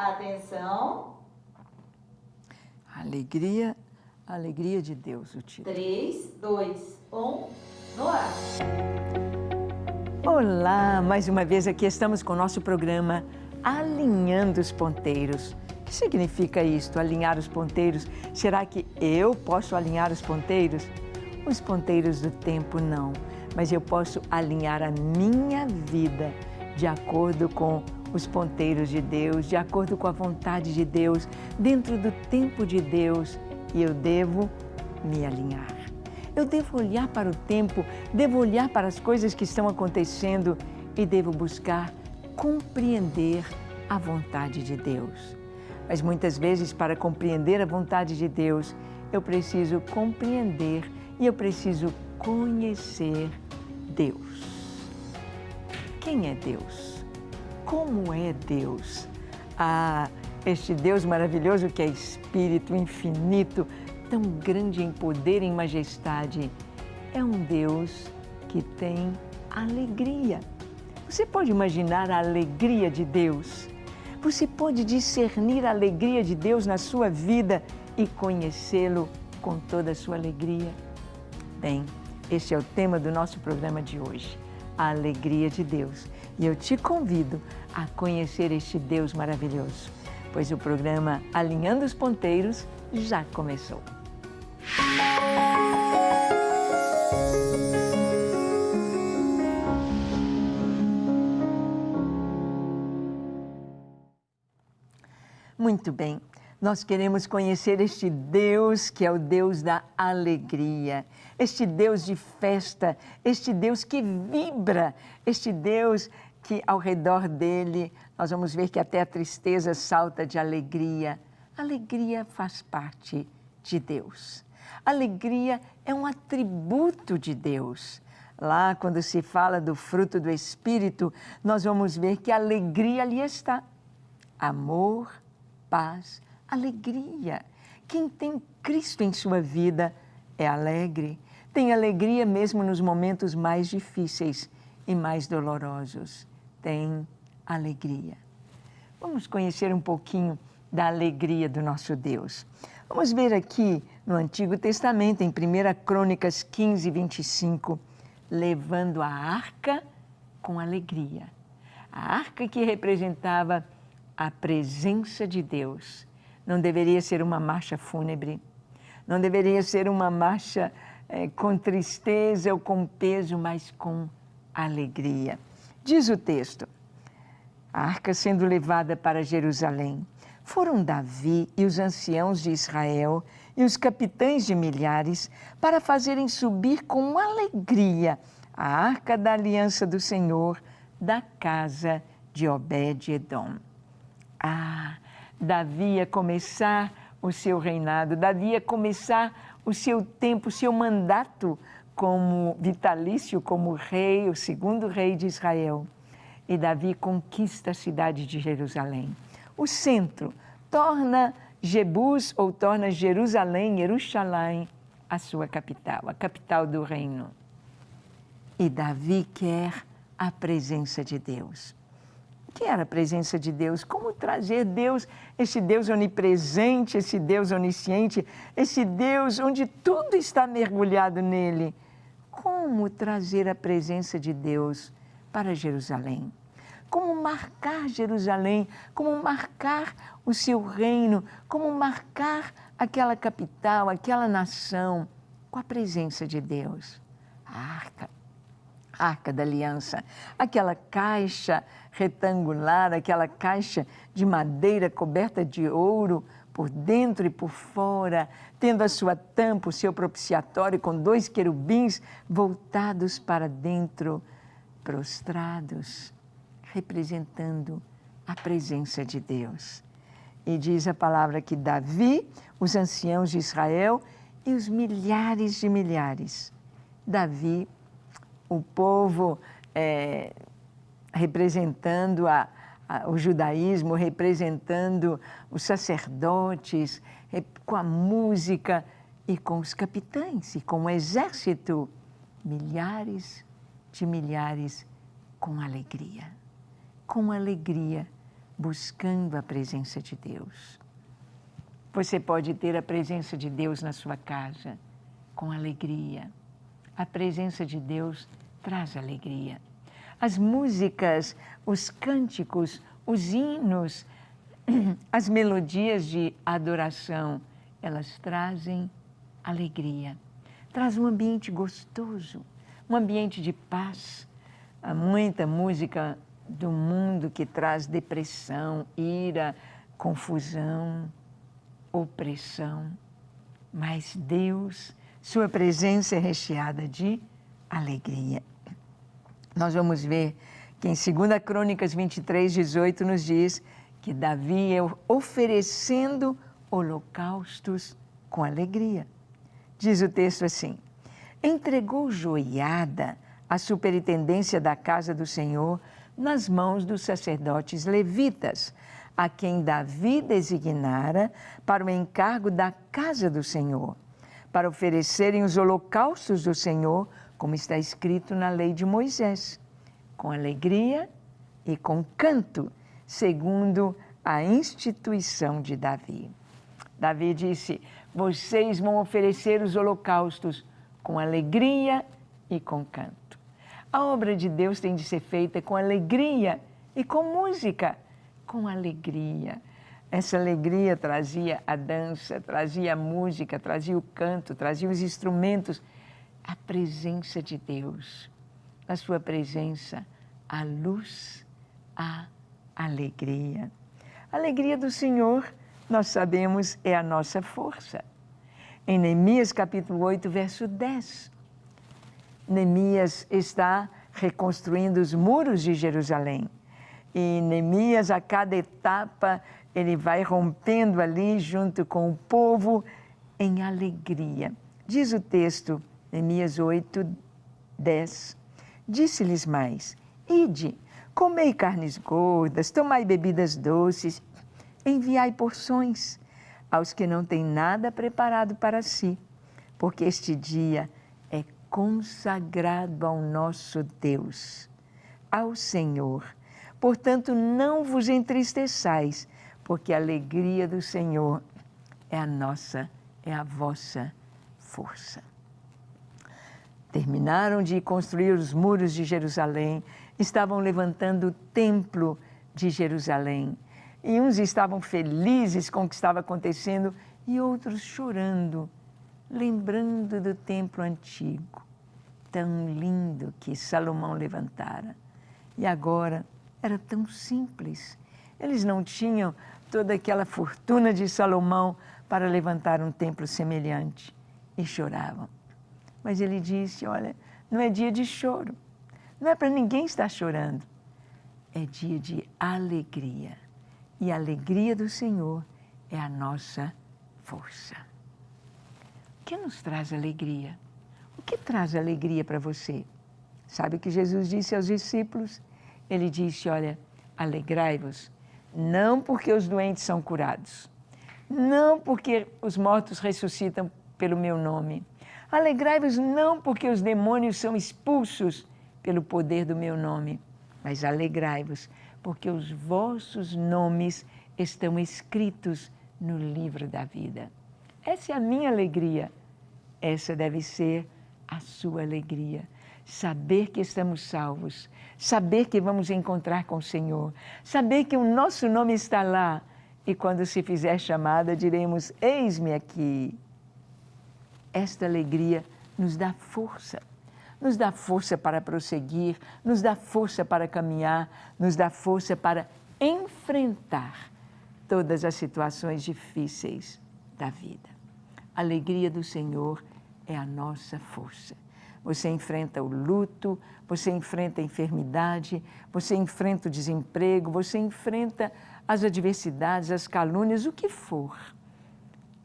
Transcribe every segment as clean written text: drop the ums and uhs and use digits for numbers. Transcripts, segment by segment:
Atenção. Alegria, alegria de Deus, o título. 3, 2, 1, no ar. Olá, mais uma vez aqui estamos com o nosso programa Alinhando os Ponteiros. O que significa isto, alinhar os ponteiros? Será que eu posso alinhar os ponteiros? Os ponteiros do tempo não, mas eu posso alinhar a minha vida de acordo com os ponteiros de Deus, de acordo com a vontade de Deus, dentro do tempo de Deus, e eu devo me alinhar. Eu devo olhar para o tempo, devo olhar para as coisas que estão acontecendo e devo buscar compreender a vontade de Deus. Mas muitas vezes, para compreender a vontade de Deus, eu preciso compreender e eu preciso conhecer Deus. Quem é Deus? Como é Deus? Este Deus maravilhoso que é Espírito infinito, tão grande em poder e em majestade, é um Deus que tem alegria. Você pode imaginar a alegria de Deus? Você pode discernir a alegria de Deus na sua vida e conhecê-lo com toda a sua alegria? Bem, este é o tema do nosso programa de hoje, a alegria de Deus. E eu te convido a conhecer este Deus maravilhoso, pois o programa Alinhando os Ponteiros já começou. Muito bem, nós queremos conhecer este Deus que é o Deus da alegria, este Deus de festa, este Deus que vibra, este Deus que ao redor dele nós vamos ver que até a tristeza salta de alegria. Alegria faz parte de Deus. Alegria é um atributo de Deus. Lá, quando se fala do fruto do Espírito, nós vamos ver que a alegria ali está. Amor, paz, alegria. Quem tem Cristo em sua vida é alegre. Tem alegria mesmo nos momentos mais difíceis e mais dolorosos. Tem alegria. Vamos conhecer um pouquinho da alegria do nosso Deus. Vamos ver aqui no Antigo Testamento, em 1 Crônicas 15, 25, levando a arca com alegria. A arca que representava a presença de Deus. Não deveria ser uma marcha fúnebre, não deveria ser uma marcha com tristeza ou com peso, mas com alegria. Diz o texto, a arca sendo levada para Jerusalém, foram Davi e os anciãos de Israel e os capitães de milhares para fazerem subir com alegria a arca da aliança do Senhor da casa de Obed-edom. Davi ia começar o seu reinado, Davi ia começar o seu tempo, o seu mandato como vitalício, como rei, o segundo rei de Israel. E Davi conquista a cidade de Jerusalém. O centro torna Jebus ou torna Jerusalém, Jerusalém, a sua capital, a capital do reino. E Davi quer a presença de Deus. O que era a presença de Deus? Como trazer Deus, esse Deus onipresente, esse Deus onisciente, esse Deus onde tudo está mergulhado nele? Como trazer a presença de Deus para Jerusalém? Como marcar Jerusalém, como marcar o seu reino, como marcar aquela capital, aquela nação com a presença de Deus? A Arca da Aliança, aquela caixa retangular, aquela caixa de madeira coberta de ouro por dentro e por fora, tendo a sua tampa, o seu propiciatório com 2 querubins voltados para dentro, prostrados, representando a presença de Deus. E diz a palavra que Davi, os anciãos de Israel e os milhares de milhares. Davi, o povo representando o judaísmo, representando os sacerdotes, com a música e com os capitães e com o exército, milhares de milhares com alegria buscando a presença de Deus. Você pode ter a presença de Deus na sua casa com alegria. A presença de Deus traz alegria. As músicas, os cânticos, os hinos, as melodias de adoração, elas trazem alegria. Traz um ambiente gostoso, um ambiente de paz. Há muita música do mundo que traz depressão, ira, confusão, opressão. Mas Deus, sua presença é recheada de alegria. Nós vamos ver que em 2 Crônicas 23:18 nos diz que Davi é oferecendo holocaustos com alegria. Diz o texto assim: entregou joiada a superintendência da casa do Senhor nas mãos dos sacerdotes levitas, a quem Davi designara para o encargo da casa do Senhor, para oferecerem os holocaustos do Senhor, como está escrito na lei de Moisés, com alegria e com canto, segundo a instituição de Davi. Davi disse: vocês vão oferecer os holocaustos com alegria e com canto. A obra de Deus tem de ser feita com alegria e com música, com alegria. Essa alegria trazia a dança, trazia a música, trazia o canto, trazia os instrumentos, a presença de Deus. Na sua presença, a luz, a alegria. A alegria do Senhor, nós sabemos, é a nossa força. Em Neemias capítulo 8, verso 10, Neemias está reconstruindo os muros de Jerusalém. E Neemias, a cada etapa, ele vai rompendo ali junto com o povo em alegria. Diz o texto, Neemias 8, 10, disse-lhes mais: ide, comei carnes gordas, tomai bebidas doces, enviai porções aos que não têm nada preparado para si, porque este dia é consagrado ao nosso Deus, ao Senhor. Portanto, não vos entristeçais, porque a alegria do Senhor é a vossa força. Terminaram de construir os muros de Jerusalém, estavam levantando o templo de Jerusalém. E uns estavam felizes com o que estava acontecendo e outros chorando, lembrando do templo antigo, tão lindo que Salomão levantara. E agora era tão simples. Eles não tinham toda aquela fortuna de Salomão para levantar um templo semelhante e choravam. Mas ele disse: olha, não é dia de choro, não é para ninguém estar chorando, é dia de alegria. E a alegria do Senhor é a nossa força. O que nos traz alegria? O que traz alegria para você? Sabe o que Jesus disse aos discípulos? Ele disse: olha, alegrai-vos, não porque os doentes são curados, não porque os mortos ressuscitam pelo meu nome. Alegrai-vos não porque os demônios são expulsos pelo poder do meu nome, mas alegrai-vos porque os vossos nomes estão escritos no livro da vida. Essa é a minha alegria, essa deve ser a sua alegria. Saber que estamos salvos, saber que vamos encontrar com o Senhor, saber que o nosso nome está lá e quando se fizer chamada diremos: eis-me aqui. Esta alegria nos dá força para prosseguir, nos dá força para caminhar, nos dá força para enfrentar todas as situações difíceis da vida. A alegria do Senhor é a nossa força. Você enfrenta o luto, você enfrenta a enfermidade, você enfrenta o desemprego, você enfrenta as adversidades, as calúnias, o que for.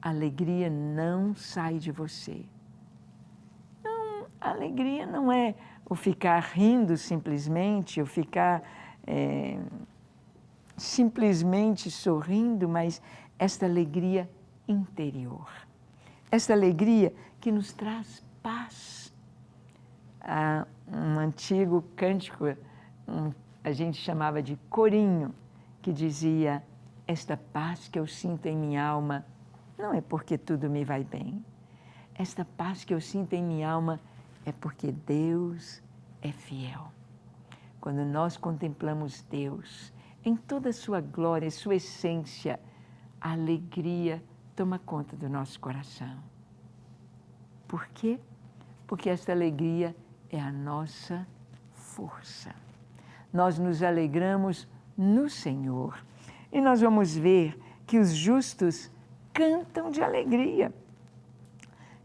A alegria não sai de você. Não, a alegria não é o ficar rindo simplesmente, o ficar simplesmente sorrindo, mas esta alegria interior. Esta alegria que nos traz paz. Um antigo cântico, a gente chamava de corinho, que dizia: esta paz que eu sinto em minha alma não é porque tudo me vai bem. Esta paz que eu sinto em minha alma é porque Deus é fiel. Quando nós contemplamos Deus em toda a sua glória, sua essência, a alegria toma conta do nosso coração. Por quê? Porque esta alegria é a nossa força. Nós nos alegramos no Senhor. E nós vamos ver que os justos cantam de alegria.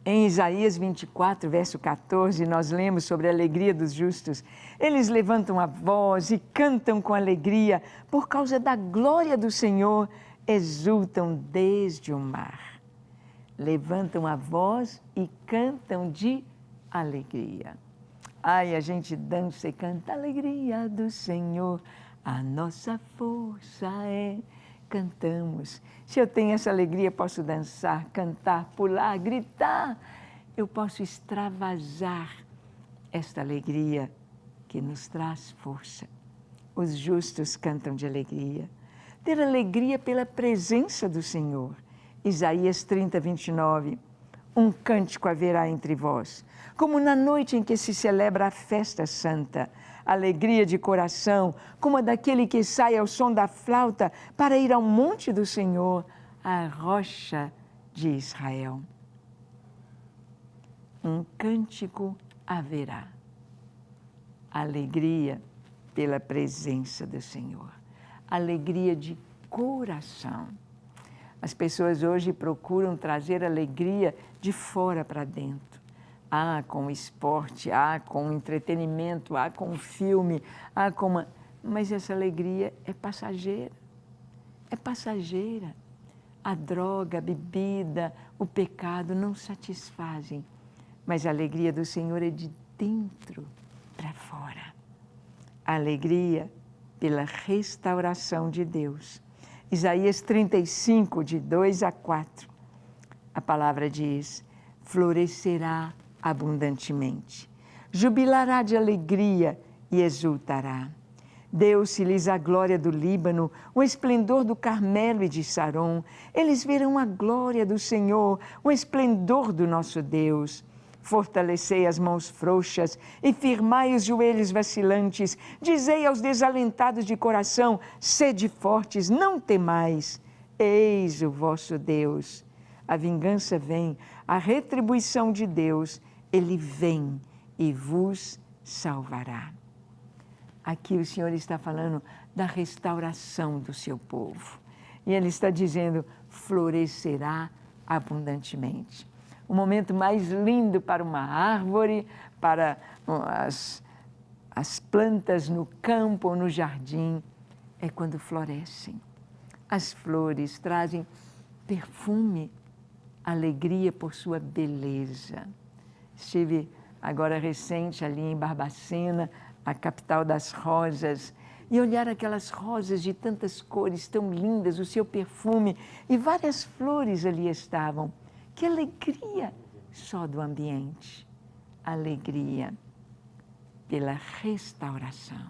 Em Isaías 24, verso 14, nós lemos sobre a alegria dos justos. Eles levantam a voz e cantam com alegria por causa da glória do Senhor, exultam desde o mar. Levantam a voz e cantam de alegria. Ai, a gente dança e canta: a alegria do Senhor, a nossa força é. Cantamos. Se eu tenho essa alegria, posso dançar, cantar, pular, gritar. Eu posso extravasar esta alegria que nos traz força. Os justos cantam de alegria. Ter alegria pela presença do Senhor. Isaías 30, 29. Um cântico haverá entre vós, como na noite em que se celebra a festa santa. Alegria de coração, como a daquele que sai ao som da flauta para ir ao monte do Senhor, a rocha de Israel. Um cântico haverá. Alegria pela presença do Senhor. Alegria de coração. As pessoas hoje procuram trazer alegria de fora para dentro. Com o esporte, com o entretenimento, com o filme, Mas essa alegria é passageira. É passageira. A droga, a bebida, o pecado não satisfazem. Mas a alegria do Senhor é de dentro para fora. A alegria pela restauração de Deus. Isaías 35, de 2 a 4. A palavra diz: florescerá abundantemente, jubilará de alegria e exultará. Deu-se-lhes a glória do Líbano, o esplendor do Carmelo e de Saron. Eles verão a glória do Senhor, o esplendor do nosso Deus. Fortalecei as mãos frouxas e firmai os joelhos vacilantes. Dizei aos desalentados de coração: sede fortes, não temais. Eis o vosso Deus. A vingança vem, a retribuição de Deus, Ele vem e vos salvará. Aqui o Senhor está falando da restauração do seu povo. E Ele está dizendo: florescerá abundantemente. O momento mais lindo para uma árvore, para as plantas no campo ou no jardim, é quando florescem. As flores trazem perfume, alegria por sua beleza. Estive agora recente ali em Barbacena, a capital das rosas, e olhar aquelas rosas de tantas cores tão lindas, o seu perfume, e várias flores ali estavam. Que alegria só do ambiente. Alegria pela restauração.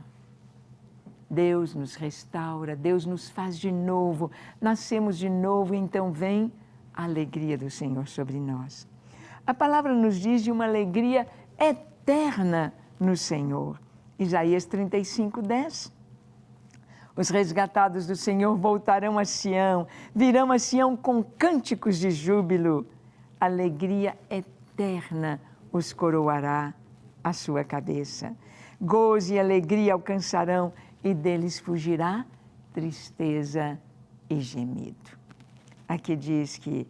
Deus nos restaura, Deus nos faz de novo, nascemos de novo, então vem a alegria do Senhor sobre nós. A palavra nos diz de uma alegria eterna no Senhor. Isaías 35, 10. Os resgatados do Senhor voltarão a Sião, virão a Sião com cânticos de júbilo. Alegria eterna os coroará a sua cabeça. Gozo e alegria alcançarão e deles fugirá tristeza e gemido. Aqui diz que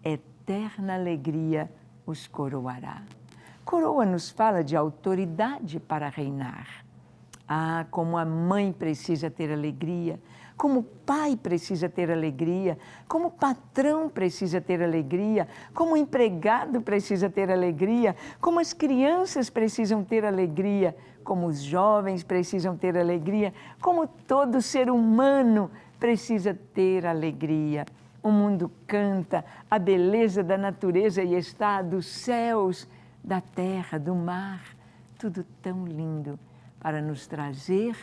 eterna alegria os coroará. Coroa nos fala de autoridade para reinar. Como a mãe precisa ter alegria, como o pai precisa ter alegria, como o patrão precisa ter alegria, como o empregado precisa ter alegria, como as crianças precisam ter alegria, como os jovens precisam ter alegria, como todo ser humano precisa ter alegria. O mundo canta a beleza da natureza e está dos céus, da terra, do mar, tudo tão lindo para nos trazer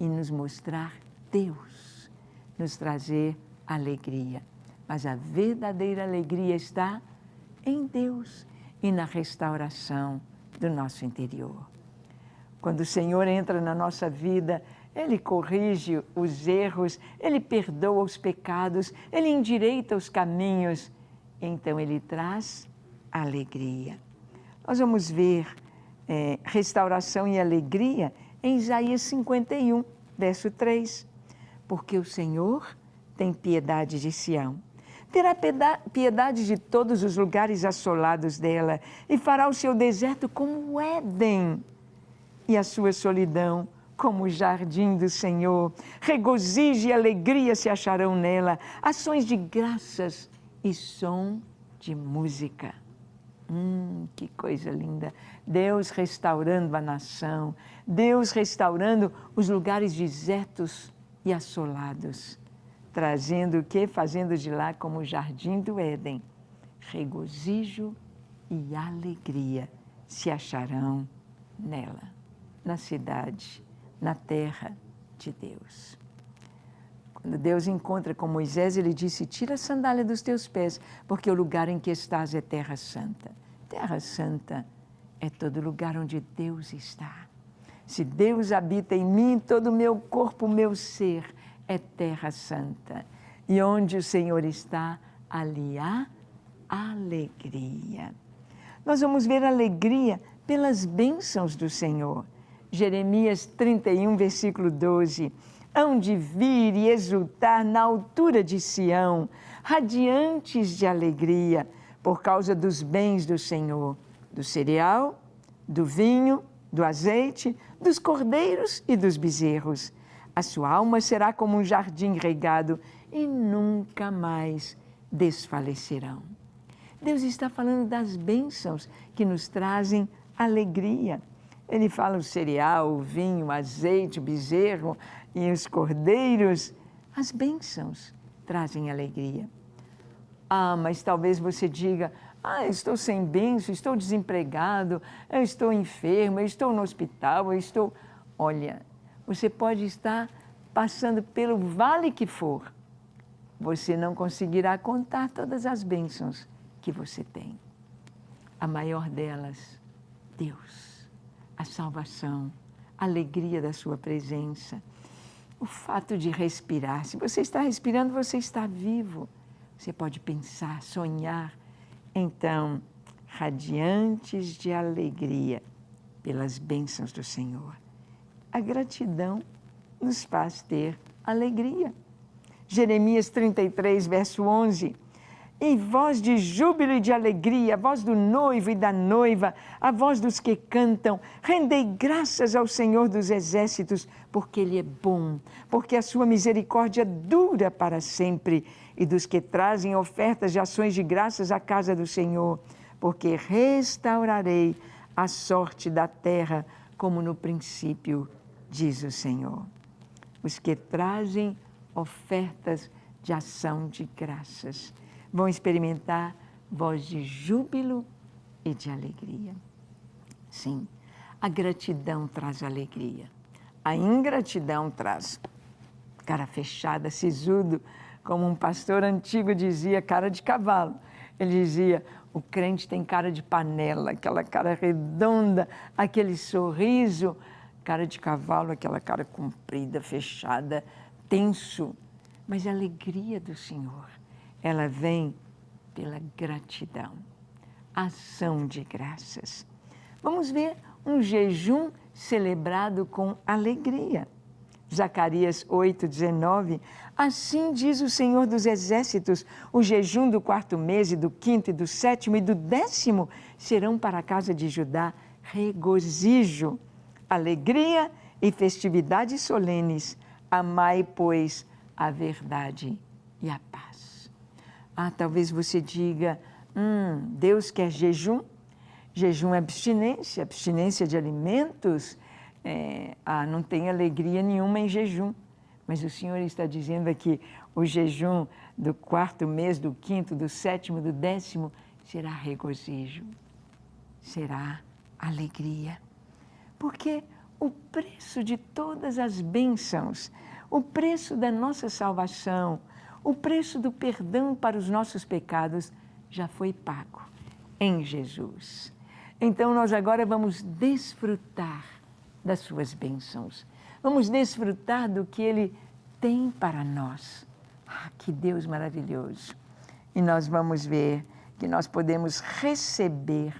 e nos mostrar Deus nos trazer alegria. Mas a verdadeira alegria está em Deus e na restauração do nosso interior. Quando o Senhor entra na nossa vida, Ele corrige os erros, Ele perdoa os pecados, Ele endireita os caminhos, então Ele traz alegria. Nós vamos ver restauração e alegria em Isaías 51, verso 3. Porque o Senhor tem piedade de Sião, terá piedade de todos os lugares assolados dela e fará o seu deserto como o Éden e a sua solidão como o jardim do Senhor. Regozijo e alegria se acharão nela, ações de graças e som de música. Que coisa linda! Deus restaurando a nação, Deus restaurando os lugares desertos e assolados, trazendo o quê? Fazendo de lá como o jardim do Éden. Regozijo e alegria se acharão nela, na cidade, na terra de Deus. Quando Deus encontra com Moisés, Ele disse: tira a sandália dos teus pés, porque o lugar em que estás é terra santa. Terra santa é todo lugar onde Deus está. Se Deus habita em mim, todo o meu corpo, o meu ser é terra santa. E onde o Senhor está, ali há alegria. Nós vamos ver alegria pelas bênçãos do Senhor. Jeremias 31, versículo 12. Hão de vir e exultar na altura de Sião, radiantes de alegria, por causa dos bens do Senhor, do cereal, do vinho, do azeite, dos cordeiros e dos bezerros. A sua alma será como um jardim regado e nunca mais desfalecerão. Deus está falando das bênçãos que nos trazem alegria. Ele fala o cereal, o vinho, o azeite, o bezerro e os cordeiros. As bênçãos trazem alegria. Mas talvez você diga: eu estou sem bênção, estou desempregado, eu estou enfermo, eu estou no hospital, eu estou... Olha, você pode estar passando pelo vale que for, você não conseguirá contar todas as bênçãos que você tem. A maior delas, Deus, a salvação, a alegria da sua presença, o fato de respirar. Se você está respirando, você está vivo. Você pode pensar, sonhar. Então, radiantes de alegria pelas bênçãos do Senhor. A gratidão nos faz ter alegria. Jeremias 33, verso 11. Em voz de júbilo e de alegria, a voz do noivo e da noiva, a voz dos que cantam, rendei graças ao Senhor dos exércitos, porque Ele é bom, porque a sua misericórdia dura para sempre, e dos que trazem ofertas de ações de graças à casa do Senhor, porque restaurarei a sorte da terra, como no princípio, diz o Senhor. Os que trazem ofertas de ação de graças vão experimentar voz de júbilo e de alegria. Sim, a gratidão traz alegria. A ingratidão traz cara fechada, sisudo, como um pastor antigo dizia, cara de cavalo. Ele dizia: o crente tem cara de panela, aquela cara redonda, aquele sorriso, cara de cavalo, aquela cara comprida, fechada, tenso. Mas a alegria do Senhor, ela vem pela gratidão, ação de graças. Vamos ver um jejum celebrado com alegria. Zacarias 8:19, assim diz o Senhor dos Exércitos, o jejum do 4º mês e do 5º e do 7º e do 10º serão para a casa de Judá regozijo, alegria e festividades solenes. Amai, pois, a verdade e a paz. Talvez você diga, Deus quer jejum? Jejum é abstinência, abstinência de alimentos. Não tem alegria nenhuma em jejum. Mas o Senhor está dizendo aqui, o jejum do 4º mês, do 5º, do 7º, do 10º, será regozijo, será alegria. Porque o preço de todas as bênçãos, o preço da nossa salvação, o preço do perdão para os nossos pecados já foi pago em Jesus. Então nós agora vamos desfrutar das suas bênçãos. Vamos desfrutar do que Ele tem para nós. Ah, que Deus maravilhoso! E nós vamos ver que nós podemos receber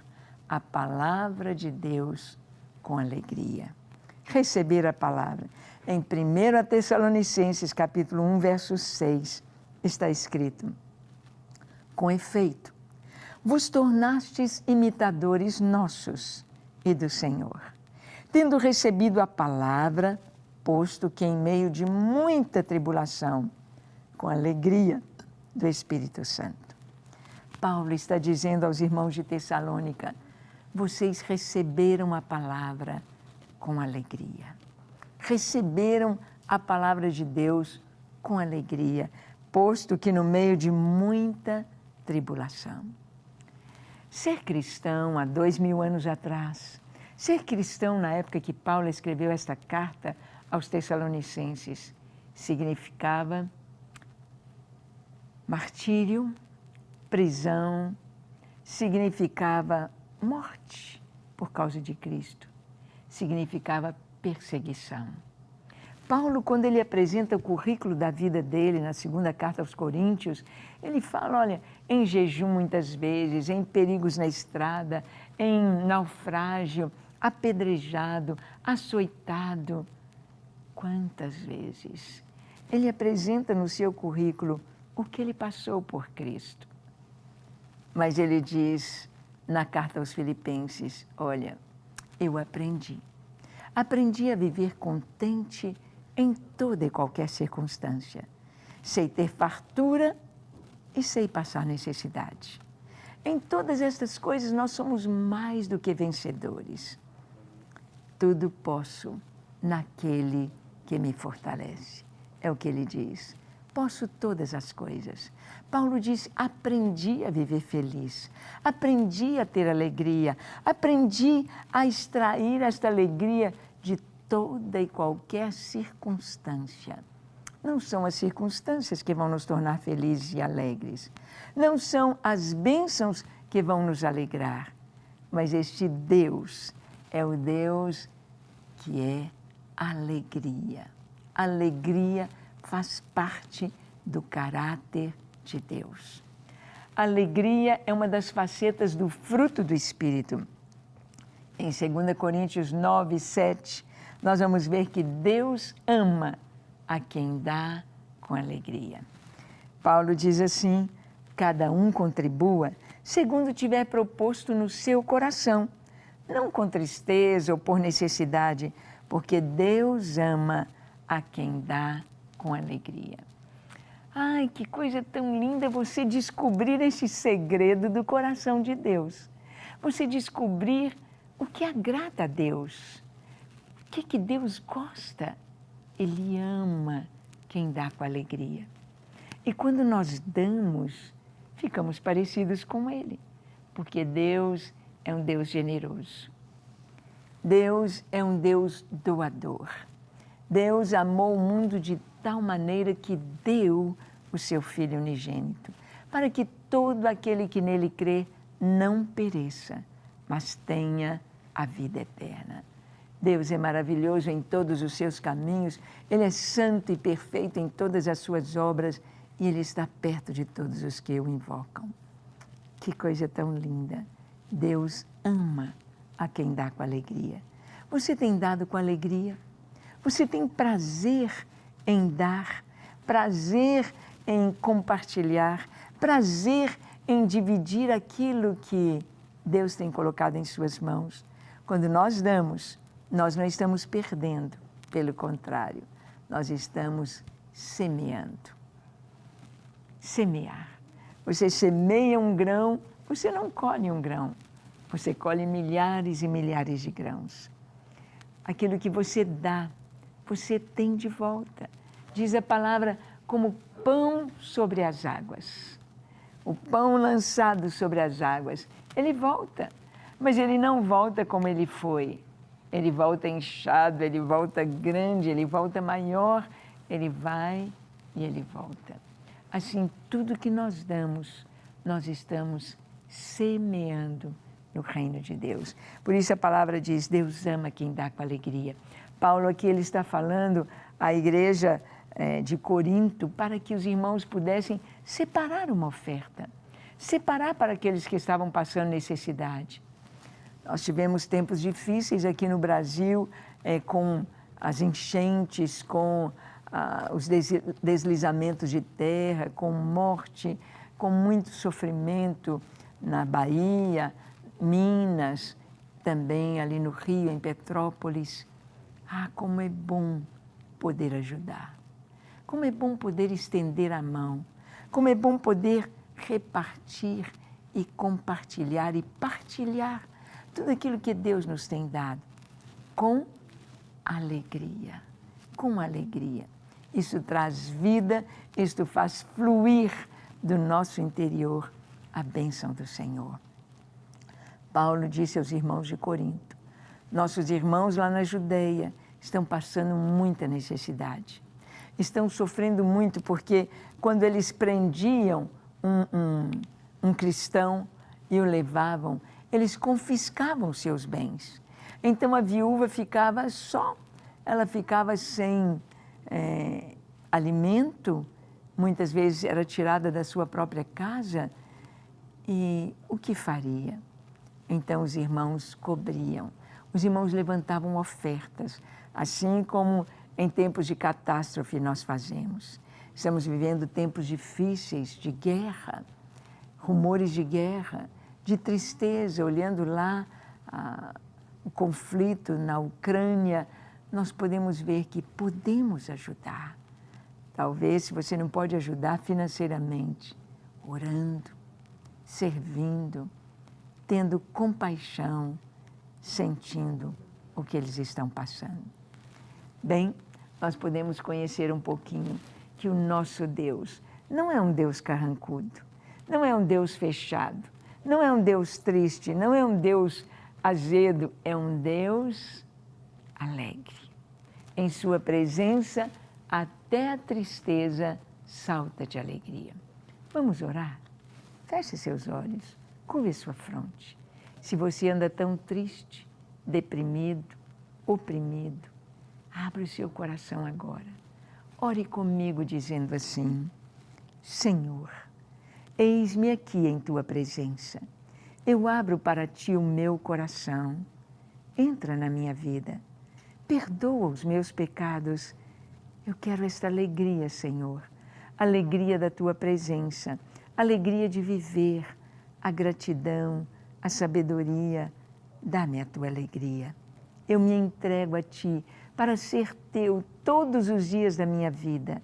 a palavra de Deus com alegria. Receber a palavra. Em 1 Tessalonicenses, capítulo 1, verso 6, está escrito: com efeito, vos tornastes imitadores nossos e do Senhor, tendo recebido a palavra, posto que em meio de muita tribulação, com alegria do Espírito Santo. Paulo está dizendo aos irmãos de Tessalônica: vocês receberam a palavra com alegria. Receberam a palavra de Deus com alegria, posto que no meio de muita tribulação. Ser cristão há 2000 anos atrás, ser cristão na época que Paulo escreveu esta carta aos Tessalonicenses, significava martírio, prisão, significava morte por causa de Cristo, significava perseguição. Paulo, quando ele apresenta o currículo da vida dele na segunda carta aos Coríntios, ele fala, olha, em jejum muitas vezes, em perigos na estrada, em naufrágio, apedrejado, açoitado. Quantas vezes ele apresenta no seu currículo o que ele passou por Cristo. Mas ele diz na carta aos Filipenses, olha, eu aprendi a viver contente em toda e qualquer circunstância. Sei ter fartura e sei passar necessidade. Em todas estas coisas nós somos mais do que vencedores. Tudo posso naquele que me fortalece. É o que ele diz. Posso todas as coisas. Paulo diz, aprendi a viver feliz, aprendi a ter alegria, aprendi a extrair esta alegria de toda e qualquer circunstância. Não são as circunstâncias que vão nos tornar felizes e alegres. Não são as bênçãos que vão nos alegrar. Mas este Deus é o Deus que é alegria. Alegria faz parte do caráter de Deus. Alegria é uma das facetas do fruto do Espírito. Em 2 Coríntios 9, 7, nós vamos ver que Deus ama a quem dá com alegria. Paulo diz assim, cada um contribua segundo tiver proposto no seu coração, não com tristeza ou por necessidade, porque Deus ama a quem dá com alegria. Ai, que coisa tão linda você descobrir esse segredo do coração de Deus. Você descobrir o que agrada a Deus. O que Deus gosta? Ele ama quem dá com alegria. E quando nós damos, ficamos parecidos com Ele, porque Deus é um Deus generoso. Deus é um Deus doador. Deus amou o mundo de tal maneira que deu o seu Filho unigênito, para que todo aquele que nele crê não pereça, mas tenha a vida eterna. Deus é maravilhoso em todos os seus caminhos, Ele é santo e perfeito em todas as suas obras e Ele está perto de todos os que o invocam. Que coisa tão linda! Deus ama a quem dá com alegria. Você tem dado com alegria? Você tem prazer em dar, prazer em compartilhar, prazer em dividir aquilo que Deus tem colocado em suas mãos. Quando nós damos, nós não estamos perdendo, pelo contrário, nós estamos semeando. Semear. Você semeia um grão, você não colhe um grão, você colhe milhares e milhares de grãos. Aquilo que você dá, você tem de volta. Diz a palavra, como pão sobre as águas. O pão lançado sobre as águas, ele volta. Mas ele não volta como ele foi. Ele volta inchado, ele volta grande, ele volta maior, Ele vai e Ele volta. Assim, tudo que nós damos, nós estamos semeando no reino de Deus. Por isso a palavra diz, Deus ama quem dá com alegria. Paulo aqui ele está falando à igreja de Corinto para que os irmãos pudessem separar uma oferta. Separar para aqueles que estavam passando necessidade. Nós tivemos tempos difíceis aqui no Brasil, com as enchentes, com os deslizamentos de terra, com morte, com muito sofrimento na Bahia, Minas, também ali no Rio, em Petrópolis. Ah, como é bom poder ajudar. Como é bom poder estender a mão. Como é bom poder repartir e compartilhar e partilhar tudo aquilo que Deus nos tem dado com alegria. Com alegria. Isso traz vida, isto faz fluir do nosso interior a bênção do Senhor. Paulo disse aos irmãos de Corinto, nossos irmãos lá na Judeia estão passando muita necessidade. Estão sofrendo muito porque quando eles prendiam um cristão e o levavam, eles confiscavam seus bens. Então a viúva ficava só, ela ficava sem alimento, muitas vezes era tirada da sua própria casa, e o que faria? Então os irmãos cobriam, os irmãos levantavam ofertas, assim como em tempos de catástrofe nós fazemos. Estamos vivendo tempos difíceis de guerra, rumores de guerra, de tristeza, olhando lá o conflito na Ucrânia, nós podemos ver que podemos ajudar. Talvez, se você não pode ajudar financeiramente, orando, servindo, tendo compaixão, sentindo o que eles estão passando. Bem, nós podemos conhecer um pouquinho que o nosso Deus não é um Deus carrancudo, não é um Deus fechado, não é um Deus triste, não é um Deus azedo, é um Deus alegre. Em sua presença, até a tristeza salta de alegria. Vamos orar? Feche seus olhos, curve sua fronte. Se você anda tão triste, deprimido, oprimido, abra o seu coração agora. Ore comigo dizendo assim, Senhor, eis-me aqui em Tua presença. Eu abro para Ti o meu coração. Entra na minha vida. Perdoa os meus pecados. Eu quero esta alegria, Senhor. Alegria da Tua presença. Alegria de viver. A gratidão, a sabedoria. Dá-me a Tua alegria. Eu me entrego a Ti para ser Teu todos os dias da minha vida.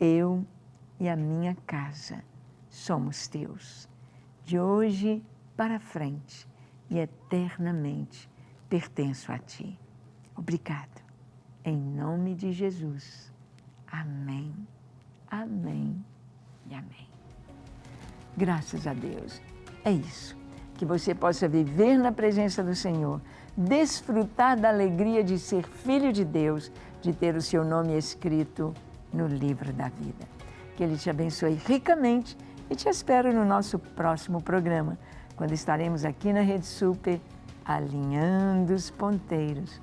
Eu e a minha casa somos Teus. De hoje para frente e eternamente pertenço a Ti. Obrigado. Em nome de Jesus. Amém, amém e amém. Graças a Deus. É isso. Que você possa viver na presença do Senhor, desfrutar da alegria de ser filho de Deus, de ter o seu nome escrito no livro da vida. Que Ele te abençoe ricamente e te espero no nosso próximo programa, quando estaremos aqui na Rede Super, alinhando os ponteiros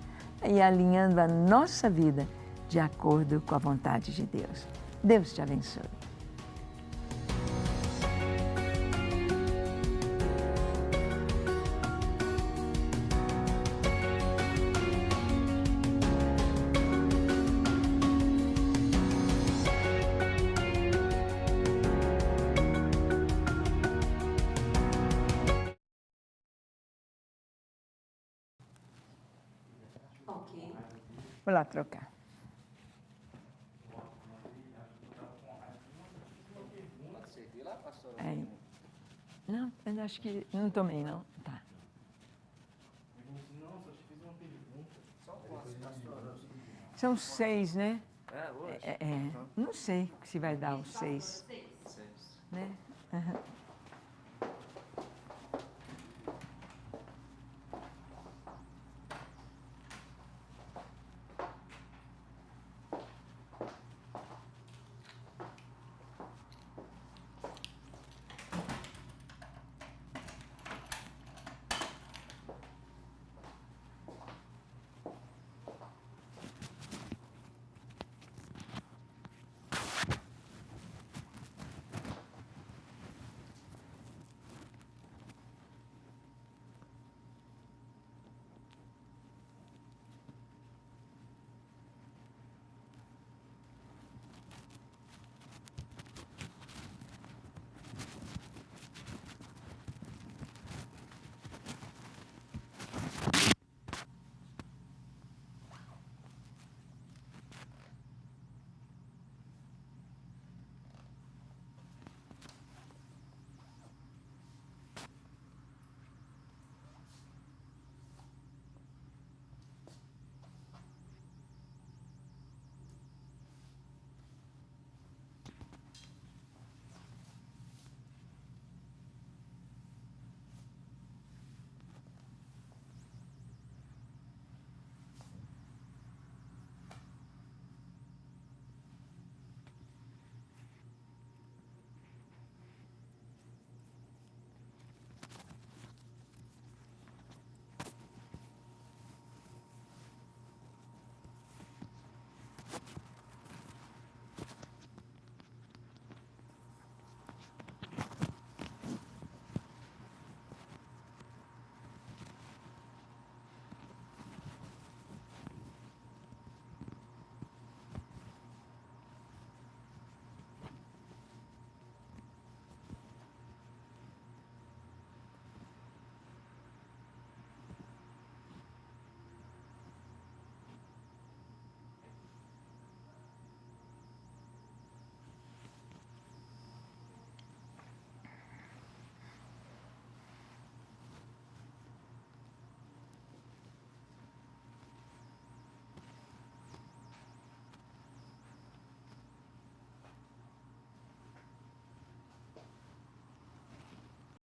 e alinhando a nossa vida de acordo com a vontade de Deus. Deus te abençoe. Ok. Vou lá trocar. Não, eu acho que não tomei, não. Tá. São 6, né? Não sei se vai dar os 6. Né? Uhum.